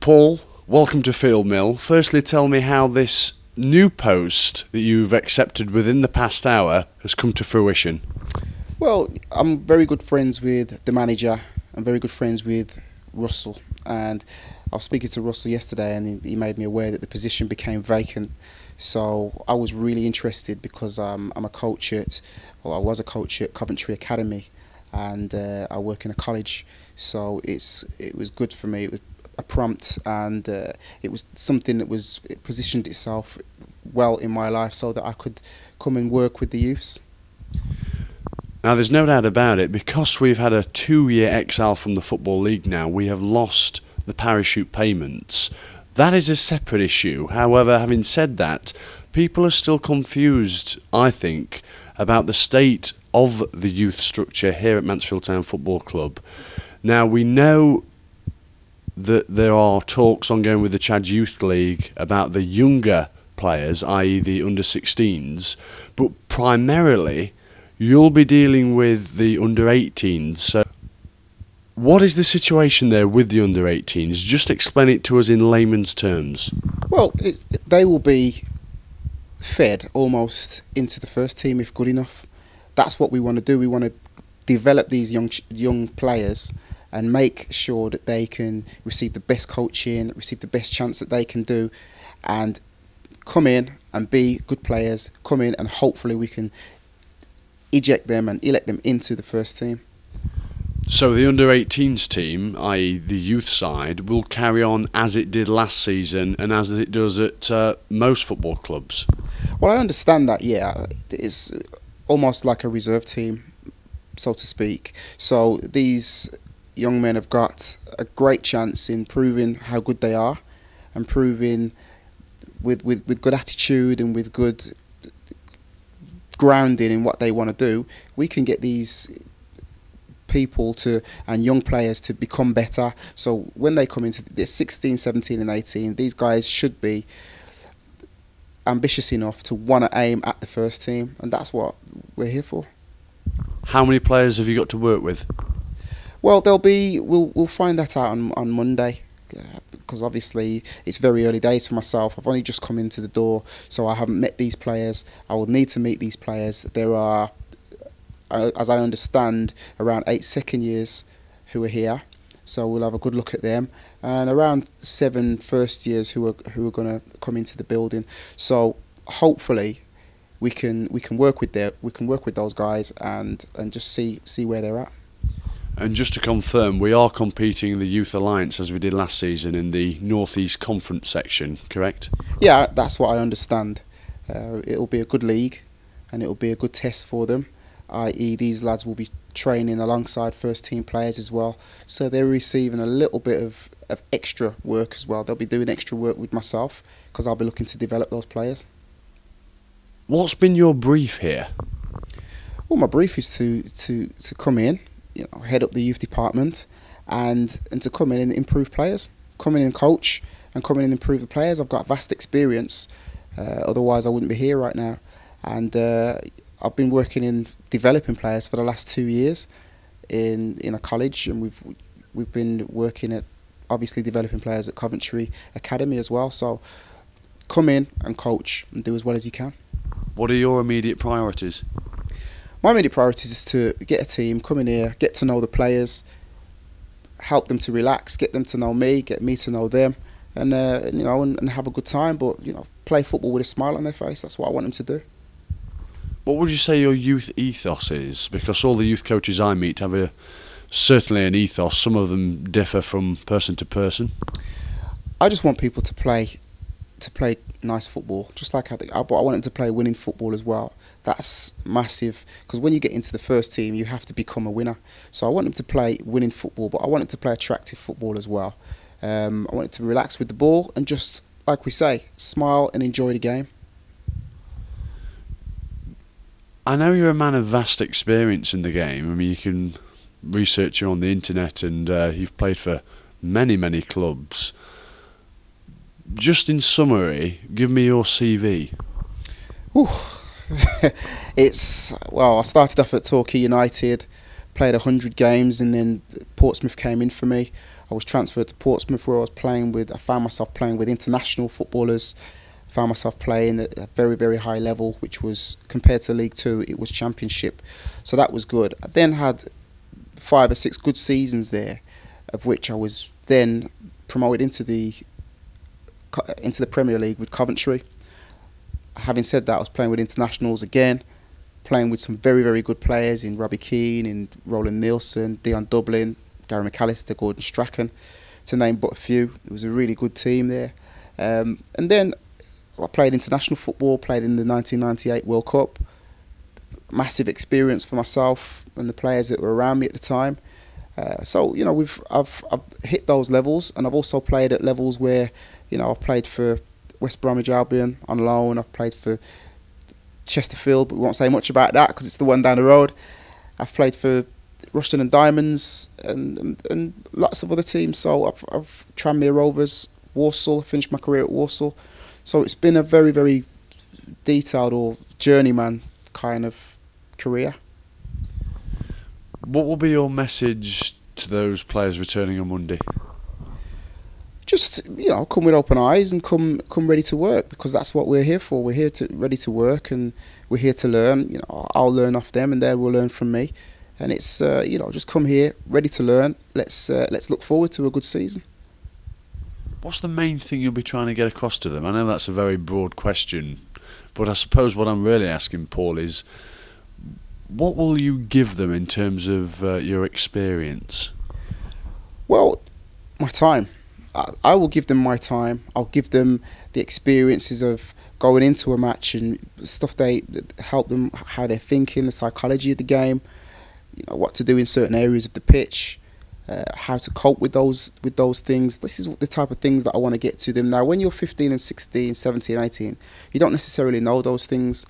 Paul, welcome to Field Mill. Firstly, tell me how this new post that you've accepted within the past hour has come to fruition. Well, I'm very good friends with the manager. I'm very good friends with Russell. And I was speaking to Russell yesterday and he made me aware that the position became vacant. So I was really interested because I was a coach at Coventry Academy and I work in a college. So it was good for me. It was a prompt and it was something that it positioned itself well in my life so that I could come and work with the youths. Now, there's no doubt about it, because we've had a 2-year exile from the Football League now, we have lost the parachute payments. That is a separate issue. However, having said that, people are still confused, I think, about the state of the youth structure here at Mansfield Town Football Club. Now, we know that there are talks ongoing with the Chad Youth League about the younger players, i.e. the under-16s, but primarily you'll be dealing with the under-18s. So what is the situation there with the under-18s? Just explain it to us in layman's terms. Well, they will be fed almost into the first team if good enough. That's what we want to do. We want to develop these young players and make sure that they can receive the best coaching, receive the best chance that they can do, and come in and be good players, come in and hopefully we can eject them and elect them into the first team. So the under-18s team, i.e. the youth side, will carry on as it did last season and as it does at most football clubs? Well, I understand that, yeah. It's almost like a reserve team, so to speak. So these young men have got a great chance in proving how good they are and proving with good attitude and with good grounding in what they want to do, we can get these people and young players to become better. So when they come into the 16, 17 and 18, these guys should be ambitious enough to want to aim at the first team, and that's what we're here for. How many players have you got to work with? Well, we'll find that out on Monday, because obviously it's very early days for myself. I've only just come into the door, so I haven't met these players. I will need to meet these players. There are, as I understand, around 8 second years who are here, so we'll have a good look at them, and around 7 first years who are going to come into the building. So hopefully we can work with those guys and just see where they're at. And just to confirm, we are competing in the Youth Alliance as we did last season in the North East Conference section, correct? Yeah, that's what I understand. It'll be a good league and it'll be a good test for them, i.e. these lads will be training alongside first team players as well. So they're receiving a little bit of extra work as well. They'll be doing extra work with myself because I'll be looking to develop those players. What's been your brief here? Well, my brief is to come in, head up the youth department and to come in and improve players, come in and coach and come in and improve the players. I've got vast experience, otherwise I wouldn't be here right now, and I've been working in developing players for the last 2 years in a college, and we've been working at obviously developing players at Coventry Academy as well. So come in and coach and do as well as you can. What are your immediate priorities? My immediate priorities is to get a team, come in here, get to know the players, help them to relax, get them to know me, get me to know them, and and have a good time. But play football with a smile on their face. That's what I want them to do. What would you say your youth ethos is? Because all the youth coaches I meet have certainly an ethos. Some of them differ from person to person. I just want people to play nice football, just like but I want them to play winning football as well. That's massive, because when you get into the first team you have to become a winner. So I want them to play winning football, but I want them to play attractive football as well. I want them to relax with the ball and just, like we say, smile and enjoy the game. I know you're a man of vast experience in the game. I mean, you can research you on the internet and you've played for many clubs. Just in summary, give me your CV. I started off at Torquay United, played 100 games, and then Portsmouth came in for me. I was transferred to Portsmouth, where I found myself playing with international footballers. Found myself playing at a very, very high level, which was, compared to League Two, it was Championship. So that was good. I then had 5 or 6 good seasons there, of which I was then promoted into the Premier League with Coventry. Having said that, I was playing with internationals again, playing with some very, very good players in Robbie Keane, in Roland Nielsen, Dion Dublin, Gary McAllister, Gordon Strachan, to name but a few. It was a really good team there. And then I played international football, played in the 1998 World Cup. Massive experience for myself and the players that were around me at the time. So you know, I've hit those levels, and I've also played at levels where, you know, I've played for West Bromwich Albion on loan. I've played for Chesterfield, but we won't say much about that because it's the one down the road. I've played for Rushden and Diamonds and lots of other teams. So I've Tranmere Rovers, Walsall. Finished my career at Walsall. So it's been a very, very detailed or journeyman kind of career. What will be your message to those players returning on Monday? Just, you know, come with open eyes and come ready to work, because that's what we're here for. We're here ready to work, and we're here to learn. You know, I'll learn off them, and they will learn from me. And it's you know, just come here ready to learn. Let's look forward to a good season. What's the main thing you'll be trying to get across to them? I know that's a very broad question, but I suppose what I'm really asking, Paul, is what will you give them in terms of your experience? Well, my time. I will give them my time. I'll give them the experiences of going into a match and stuff that help them, how they're thinking, the psychology of the game, you know, what to do in certain areas of the pitch. How to cope with those things. This is the type of things that I want to get to them. Now, when you're 15 and 16, 17, 18, you don't necessarily know those things.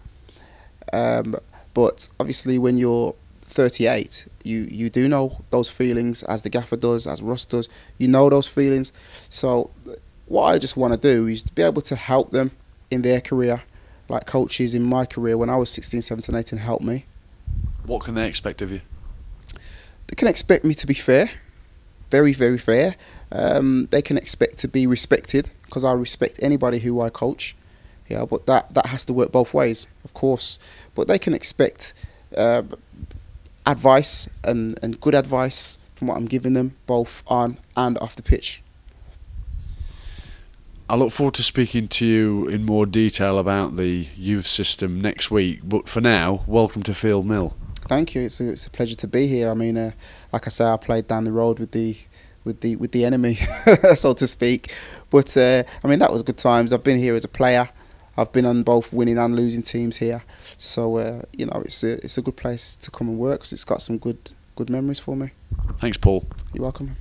But obviously when you're 38, you do know those feelings, as the gaffer does, as Russ does. You know those feelings. So what I just want to do is be able to help them in their career, like coaches in my career when I was 16, 17, 18 helped me. What can they expect of you? They can expect me to be fair. Very, very fair. They can expect to be respected, because I respect anybody who I coach. Yeah, but that has to work both ways, of course. But they can expect advice and good advice from what I'm giving them, both on and off the pitch. I look forward to speaking to you in more detail about the youth system next week. But for now, welcome to Field Mill. Thank you. It's a pleasure to be here. I mean, like I say, I played down the road with the enemy, so to speak. But I mean, that was good times. I've been here as a player. I've been on both winning and losing teams here. So you know, it's a good place to come and work, because it's got some good memories for me. Thanks, Paul. You're welcome.